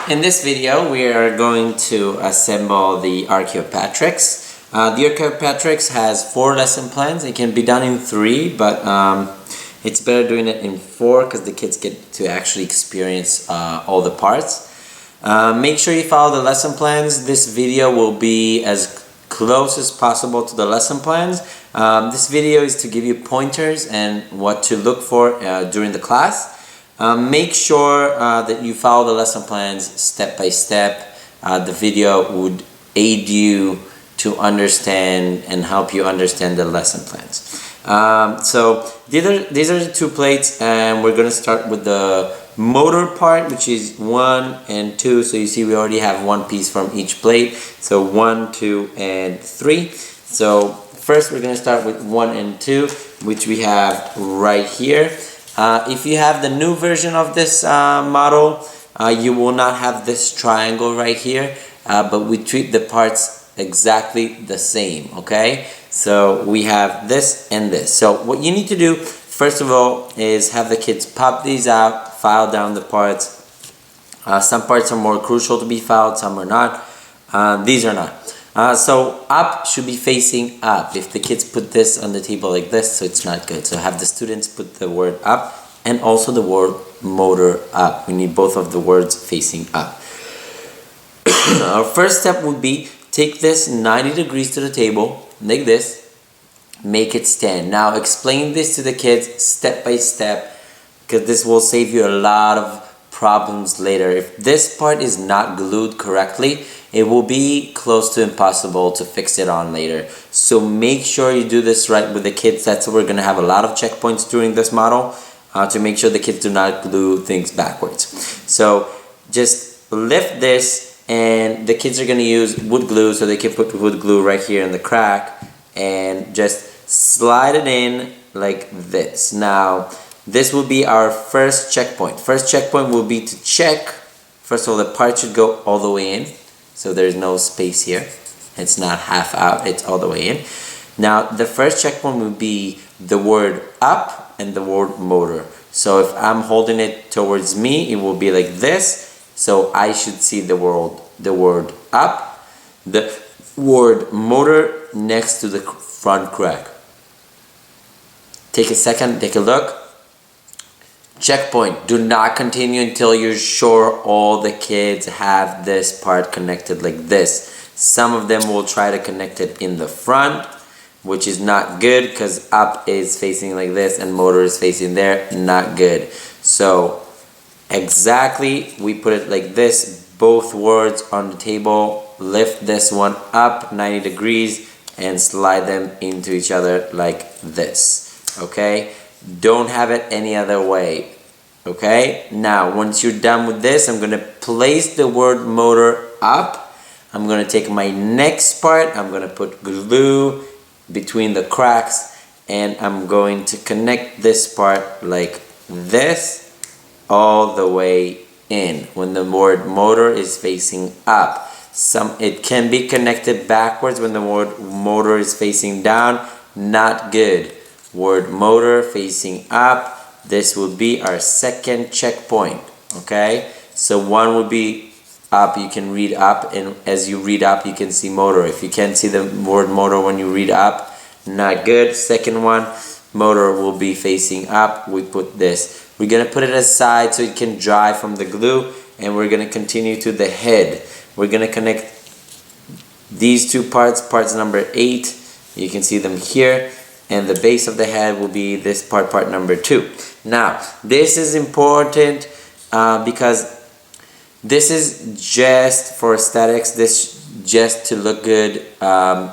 In this video, we are going to assemble the Archaeopteryx. The Archaeopteryx has 4 lesson plans. It can be done in 3, but it's better doing it in 4 because the kids get to actually experience all the parts. Make sure you follow the lesson plans. This video will be as close as possible to the lesson plans. This video is to give you pointers and what to look for during the class. Make sure that you follow the lesson plans step by step. The video would aid you to understand and help you understand the lesson plans. So these are the 2 plates, and we're going to start with the motor part, which is 1 and 2. So you see we already have 1 piece from each plate. So 1, 2, and 3. So first we're going to start with 1 and 2, which we have right here. If you have the new version of this model, you will not have this triangle right here, but we treat the parts exactly the same, okay? So we have this and this. So what you need to do, first of all, is have the kids pop these out, file down the parts. Some parts are more crucial to be filed, some are not. These are not. So up should be facing up. If the kids put this on the table like this, so it's not good. So have the students put the word up and also the word motor up. We need both of the words facing up. Our first step would be take this 90 degrees to the table, like this, make it stand. Now explain this to the kids step by step, because this will save you a lot of problems later. If this part is not glued correctly, it will be close to impossible to fix it on later. So make sure you do this right with the kids. That's why we're going to have a lot of checkpoints during this model to make sure the kids do not glue things backwards. So just lift this, and the kids are going to use wood glue, so they can put wood glue right here in the crack and just slide it in like this. Now this will be our first checkpoint. First checkpoint will be to check. First of all, the part should go all the way in. So there's no space here. It's not half out, it's all the way in. Now the first checkpoint will be the word up and the word motor. So if I'm holding it towards me, it will be like this. So I should see the word up, the word motor next to the front crack. Take a second, take a look. Checkpoint. Do not continue until you're sure all the kids have this part connected like this. Some of them will try to connect it in the front, which is not good because up is facing like this and motor is facing there. Not good. So exactly, we put it like this. Both words on the table. Lift this one up 90 degrees and slide them into each other like this. Okay? Don't have it any other way. Okay? Now, once you're done with this, I'm going to place the word motor up. I'm going to take my next part. I'm going to put glue between the cracks, and I'm going to connect this part like this all the way in when the word motor is facing up. It can be connected backwards when the word motor is facing down. Not good. Word motor facing up. This will be our second checkpoint. Okay, so 1 will be up. You can read up, and as you read up you can see motor. If you can't see the word motor when you read up, not good. Second one, motor will be facing up. We put this. We're gonna put it aside so it can dry from the glue, and we're gonna continue to the head. We're gonna connect these 2 parts, parts number 8. You can see them here. And the base of the head will be this part, part number 2. Now, this is important because this is just for aesthetics. This just to look good.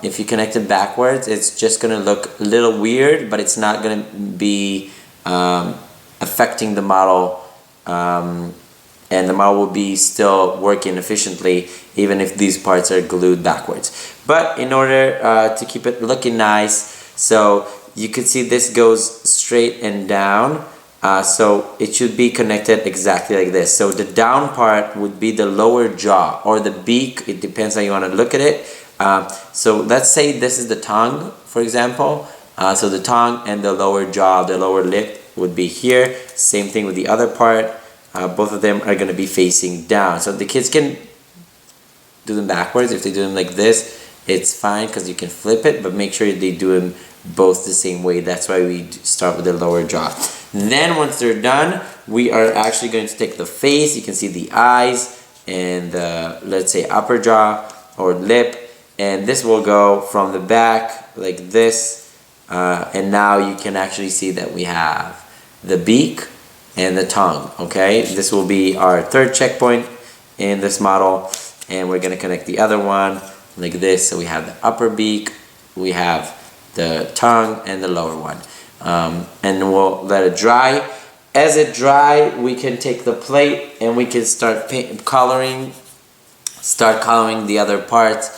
If you connect it backwards, it's just going to look a little weird, but it's not going to be affecting the model. And the model will be still working efficiently even if these parts are glued backwards. But in order to keep it looking nice, so you can see this goes straight and down, so it should be connected exactly like this. So the down part would be the lower jaw or the beak. It depends how you want to look at it. So let's say this is the tongue, for example. So the tongue and the lower jaw, the lower lip would be here. Same thing with the other part. both of them are going to be facing down. So the kids can do them backwards. If they do them like this, it's fine because you can flip it, but make sure they do them both the same way. That's why we start with the lower jaw. Then once they're done, we are actually going to take the face. You can see the eyes and the, let's say, upper jaw or lip, and this will go from the back like this, and now you can actually see that we have the beak and the tongue. Okay, this will be our third checkpoint in this model, and we're going to connect the other one like this. So we have the upper beak, we have the tongue, and the lower one, and we'll let it dry. As it dry, we can take the plate and we can start coloring the other parts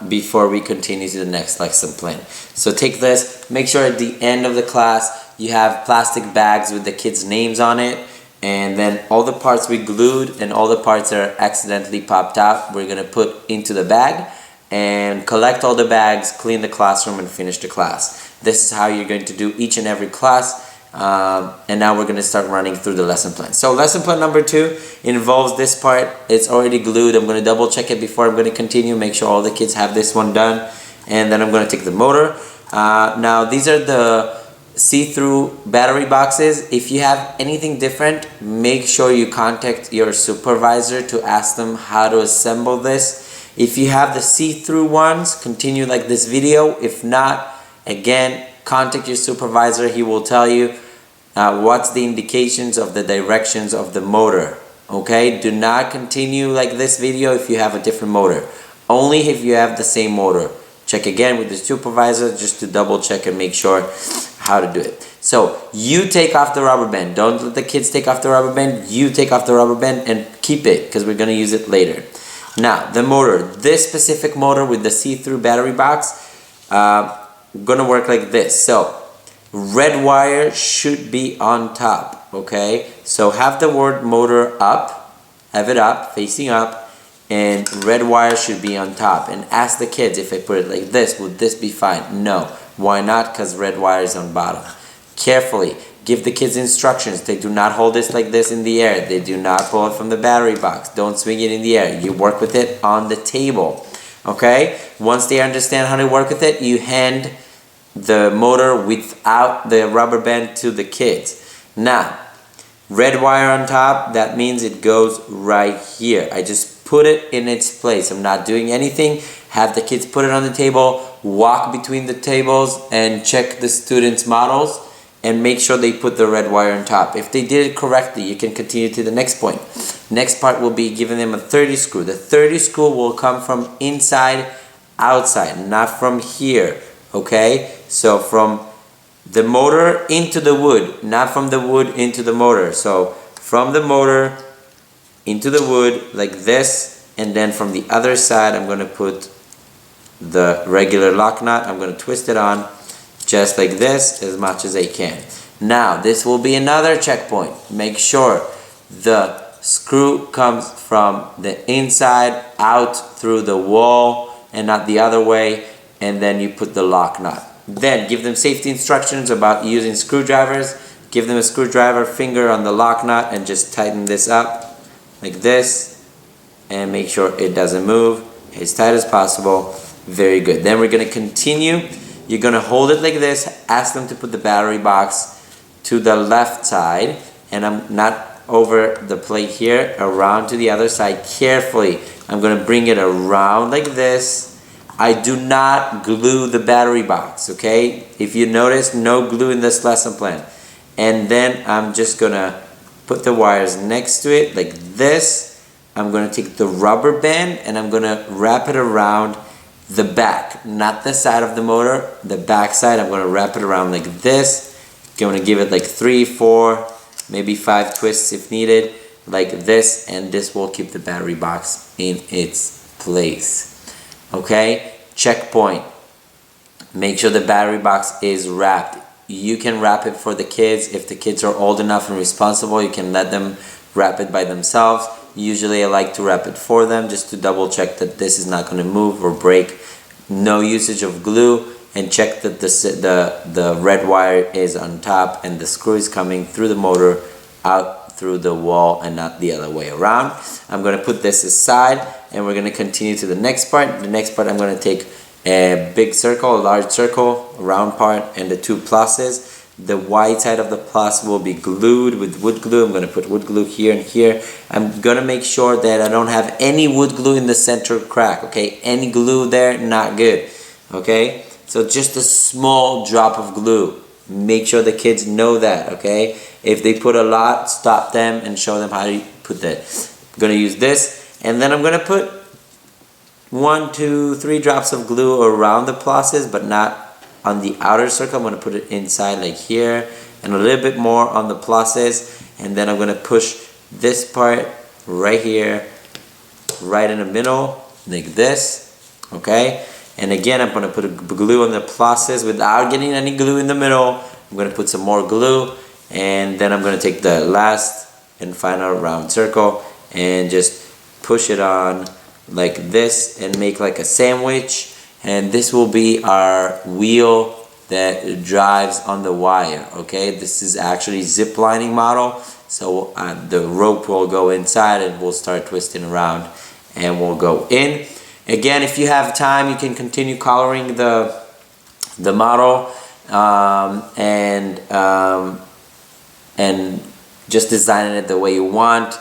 before we continue to the next lesson plan. So take this, make sure at the end of the class you have plastic bags with the kids' names on it, and then all the parts we glued and all the parts that are accidentally popped out, we're going to put into the bag and collect all the bags, clean the classroom, and finish the class. This is how you're going to do each and every class. And now we're going to start running through the lesson plan. So lesson plan number 2 involves this part. It's already glued. I'm going to double check it before I'm going to continue, make sure all the kids have this one done, and then I'm going to take the motor. Now these are the see-through battery boxes. If you have anything different, make sure you contact your supervisor to ask them how to assemble this. If you have the see-through ones, continue like this video. If not, again, contact your supervisor. He will tell you what's the indications of the directions of the motor. Okay, do not continue like this video if you have a different motor. Only if you have the same motor. Check again with the supervisor just to double check and make sure how to do it. So you take off the rubber band. Don't let the kids take off the rubber band. You take off the rubber band and keep it because we're going to use it later. Now the motor, this specific motor with the see-through battery box, gonna work like this. So red wire should be on top. Okay, so have the word motor up, have it up, facing up, and red wire should be on top. And ask the kids, if I put it like this, would this be fine? No. Why not? Because red wire is on bottom. Carefully give the kids instructions. They do not hold this like this in the air. They do not pull it from the battery box. Don't swing it in the air. You work with it on the table. Okay, once they understand how to work with it, you hand the motor without the rubber band to the kids. Now, red wire on top, that means it goes right here. I just put it in its place. I'm not doing anything. Have the kids put it on the table, walk between the tables, and check the students' models and make sure they put the red wire on top. If they did it correctly, you can continue to the next point. Next part will be giving them a 30 screw. The 30 screw will come from inside, outside, not from here. Okay? So from the motor into the wood, not from the wood into the motor. So from the motor into the wood like this, and then from the other side I'm going to put the regular lock nut. I'm going to twist it on just like this as much as I can. Now this will be another checkpoint. Make sure the screw comes from the inside out through the wall and not the other way, and then you put the lock nut. Then give them safety instructions about using screwdrivers. Give them a screwdriver, finger on the lock nut, and just tighten this up like this and make sure it doesn't move as tight as possible. Very good. Then we're going to continue. You're going to hold it like this. Ask them to put the battery box to the left side, and I'm not over the plate here, around to the other side carefully. I'm going to bring it around like this. I do not glue the battery box, okay? If you notice, no glue in this lesson plan. And then I'm just going to put the wires next to it like this. I'm going to take the rubber band and I'm going to wrap it around the back, not the side of the motor, the back side. I'm going to wrap it around like this. Going to give it like 3, 4, maybe 5 twists if needed, like this, and this will keep the battery box in its place. Okay, checkpoint. Make sure the battery box is wrapped. You can wrap it for the kids. If the kids are old enough and responsible, you can let them wrap it by themselves. Usually I like to wrap it for them just to double check that this is not going to move or break. No usage of glue, and check that the red wire is on top and the screw is coming through the motor out through the wall and not the other way around. I'm going to put this aside and we're going to continue to the next part. The next part I'm going to take a big circle, a large circle, a round part, and the two pluses. The white side of the plus will be glued with wood glue. I'm going to put wood glue here and here. I'm going to make sure that I don't have any wood glue in the center crack, okay? Any glue there, not good, okay? So just a small drop of glue. Make sure the kids know that, okay? If they put a lot, stop them and show them how to put that. I'm going to use this, and then I'm going to put 1, 2, 3 drops of glue around the pluses, but not on the outer circle. I'm going to put it inside like here, and a little bit more on the pluses, and then I'm going to push this part right here, right in the middle, like this, okay? And again, I'm going to put a glue on the pluses without getting any glue in the middle. I'm going to put some more glue, and then I'm going to take the last and final round circle and just push it on like this and make like a sandwich. And this will be our wheel that drives on the wire, okay? This is actually zip lining model. So the rope will go inside and we'll start twisting around and we'll go in. Again, if you have time, you can continue coloring the model and just designing it the way you want.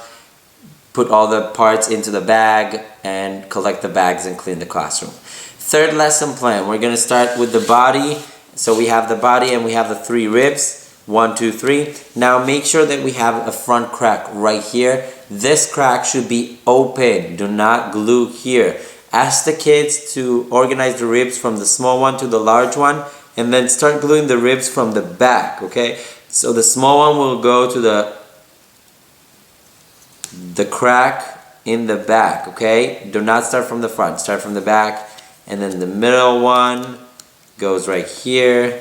Put all the parts into the bag and collect the bags and clean the classroom. Third lesson plan, we're going to start with the body. So we have the body and we have the 3 ribs, 1, 2, 3. Now make sure that we have a front crack right here. This crack should be open. Do not glue here. Ask the kids to organize the ribs from the small one to the large one, and then start gluing the ribs from the back, okay? So the small one will go to the crack in the back, okay? Do not start from the front, start from the back. And then the middle one goes right here.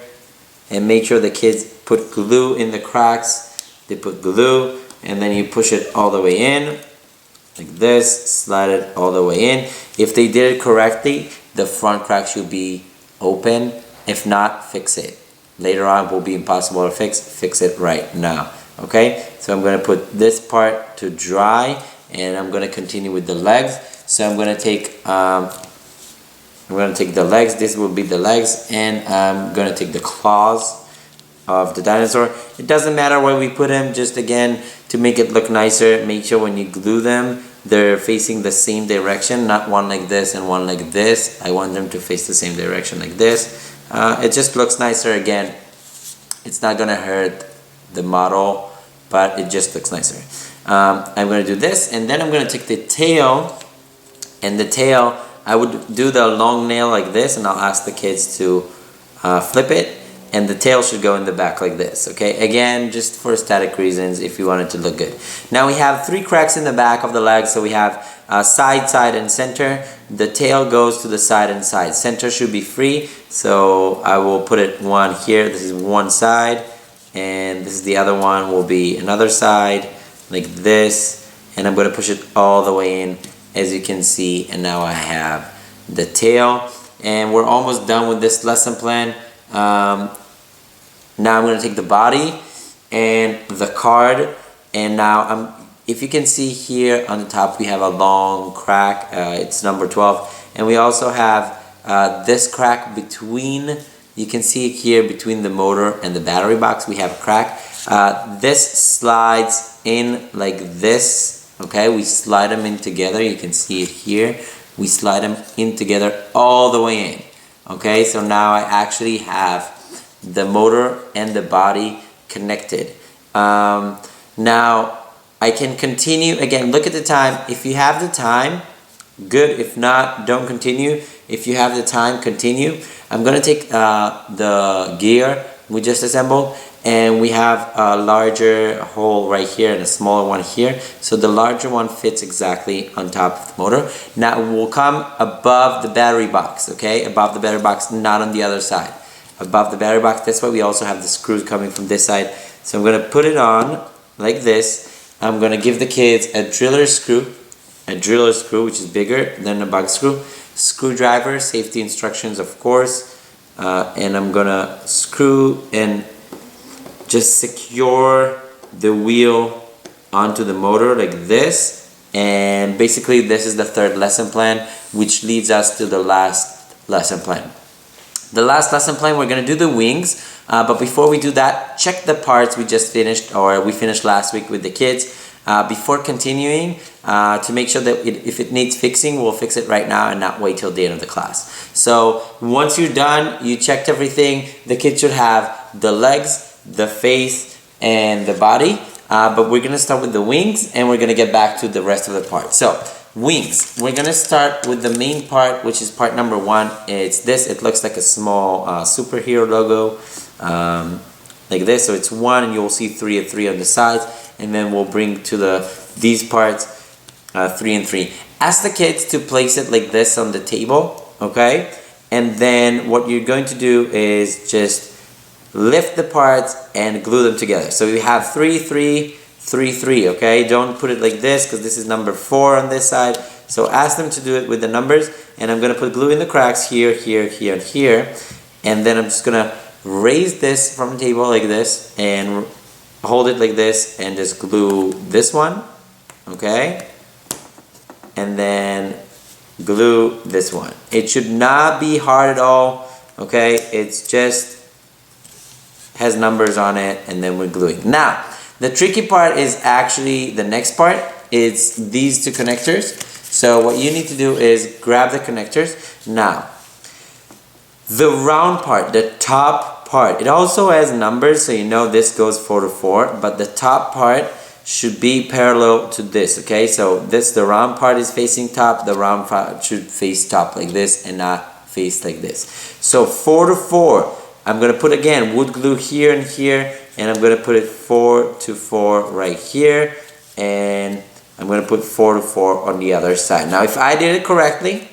And make sure the kids put glue in the cracks. They put glue, and then you push it all the way in, like this, slide it all the way in. If they did it correctly, the front crack should be open. If not, fix it. Later on, it will be impossible to fix it right now, okay? So I'm gonna put this part to dry, and I'm gonna continue with the legs. So I'm gonna take the legs. This will be the legs, and I'm gonna take the claws of the dinosaur. It doesn't matter where we put them, just again to make it look nicer, make sure when you glue them they're facing the same direction, not one like this and one like this. I want them to face the same direction like this. It just looks nicer. Again, it's not gonna hurt the model, but it just looks nicer. I'm gonna do this, and then I'm gonna take the tail, and the tail I would do the long nail like this, and I'll ask the kids to flip it, and the tail should go in the back like this, okay? Again, just for aesthetic reasons, if you want it to look good. Now we have 3 cracks in the back of the legs, so we have side, side, and center. The tail goes to the side and side. Center should be free, so I will put it one here. This is one side, and this is the other one will be another side, like this, and I'm gonna push it all the way in, as you can see, and now I have the tail. And we're almost done with this lesson plan. Now I'm going to take the body and the card, and now if you can see here on the top we have a long crack, it's number 12, and we also have this crack between, you can see it here between the motor and the battery box. We have a crack. This slides in like this, okay? We slide them in together, you can see it here. We slide them in together all the way in. Okay, so now I actually have the motor and the body connected. Now I can continue. Again, look at the time. If you have the time, good. If not, don't continue. If you have the time, continue. I'm going to take the gear we just assembled, and we have a larger hole right here and a smaller one here. So the larger one fits exactly on top of the motor. Now it will come above the battery box, okay? Above the battery box, not on the other side. Above the battery box, that's why we also have the screws coming from this side. So I'm gonna put it on like this. I'm gonna give the kids a driller screw, which is bigger than a box screw. Screwdriver, safety instructions, of course. And I'm gonna screw and just secure the wheel onto the motor like this, and basically this is the third lesson plan, which leads us to the last lesson plan. The last lesson plan, we're going to do the wings, but before we do that, check the parts we just finished, or we finished last week with the kids, before continuing, to make sure that if it needs fixing, we'll fix it right now and not wait till the end of the class. So once you're done, you checked everything, the kids should have the legs, the face, and the body, but we're going to start with the wings, and we're going to get back to the rest of the parts. So wings, we're going to start with the main part, which is part number 1. It's this. It looks like a small superhero logo, like this. So it's 1, and you'll see 3 and 3 on the sides, and then we'll bring to these parts 3 and 3. Ask the kids to place it like this on the table, okay? And then what you're going to do is just lift the parts and glue them together. So you have 3, 3, 3, 3, okay? Don't put it like this, because this is number 4 on this side. So ask them to do it with the numbers, and I'm going to put glue in the cracks here, here, here, and here. And then I'm just going to raise this from the table like this, and hold it like this, and just glue this one, okay? And then glue this one. It should not be hard at all, okay? It's just has numbers on it, and then we're gluing. Now, the tricky part is actually the next part. It's these 2 connectors. So what you need to do is grab the connectors. Now, the round part, the top part, it also has numbers, so you know this goes 4 to 4, but the top part should be parallel to this, okay? So this, the round part is facing top, the round part should face top like this and not face like this. So 4 to 4, I'm going to put again wood glue here and here, and I'm going to put it 4 to 4 right here, and I'm going to put 4 to 4 on the other side. Now if I did it correctly,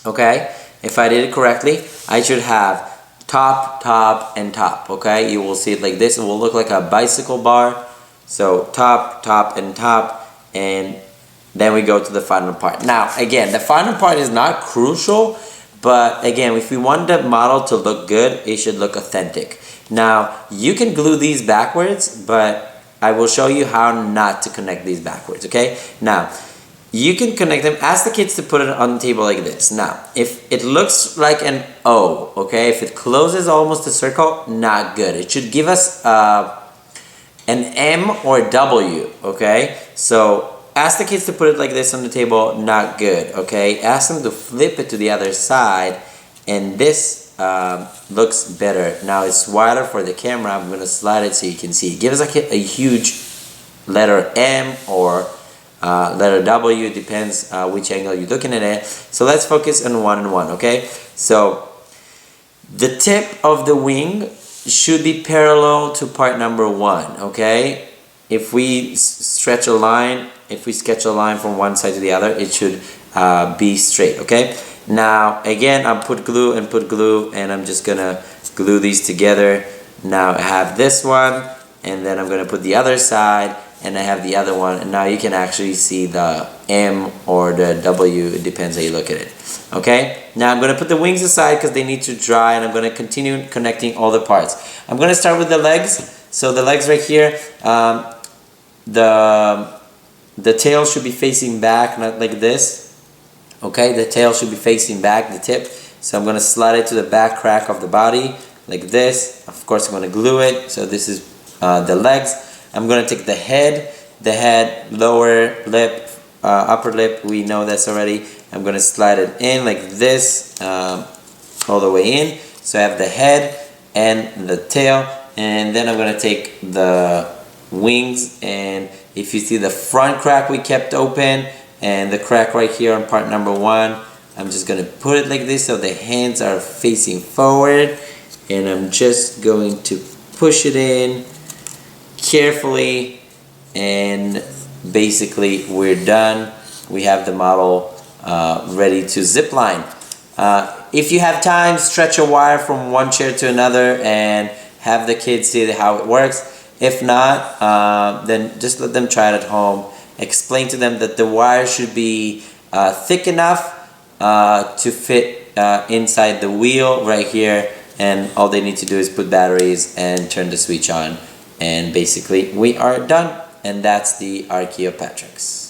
okay, if I did it correctly, I should have top, top, and top, okay? You will see it like this. It will look like a bicycle bar. So top, top, and top, and then we go to the final part. Now again, the final part is not crucial, but again, if we want the model to look good, it should look authentic. Now, you can glue these backwards, but I will show you how not to connect these backwards, okay? Now, you can connect them. Ask the kids to put it on the table like this. Now, if it looks like an O, okay? If it closes almost a circle, not good. It should give us an M or W, okay? So ask the kids to put it like this on the table, not good, okay? Ask them to flip it to the other side, and this looks better. Now it's wider for the camera. I'm gonna slide it so you can see. Give us a huge letter M or letter W, depends which angle you're looking at it. So let's focus on 1 and 1, okay? So the tip of the wing should be parallel to part number 1, okay? If we stretch a line, if we sketch a line from one side to the other, it should be straight, okay? Now, again, I put glue, and I'm just gonna glue these together. Now I have this one, and then I'm gonna put the other side, and I have the other one, and now you can actually see the M or the W, it depends how you look at it, okay? Now I'm gonna put the wings aside because they need to dry, and I'm gonna continue connecting all the parts. I'm gonna start with the legs. So the legs right here, the tail should be facing back, not like this. Okay, the tail should be facing back, the tip. So I'm going to slide it to the back crack of the body, like this. Of course, I'm going to glue it. So this is the legs. I'm going to take the head, lower lip, upper lip. We know this already. I'm going to slide it in like this, all the way in. So I have the head and the tail. And then I'm going to take the wings, and if you see the front crack we kept open and the crack right here on part number 1, I'm just going to put it like this so the hands are facing forward, and I'm just going to push it in carefully, and basically we're done. We have the model ready to zip line. If you have time, stretch a wire from one chair to another and have the kids see how it works. If not, then just let them try it at home. Explain to them that the wire should be thick enough to fit inside the wheel right here, and all they need to do is put batteries and turn the switch on, and basically we are done. and that's the Archaeopteryx.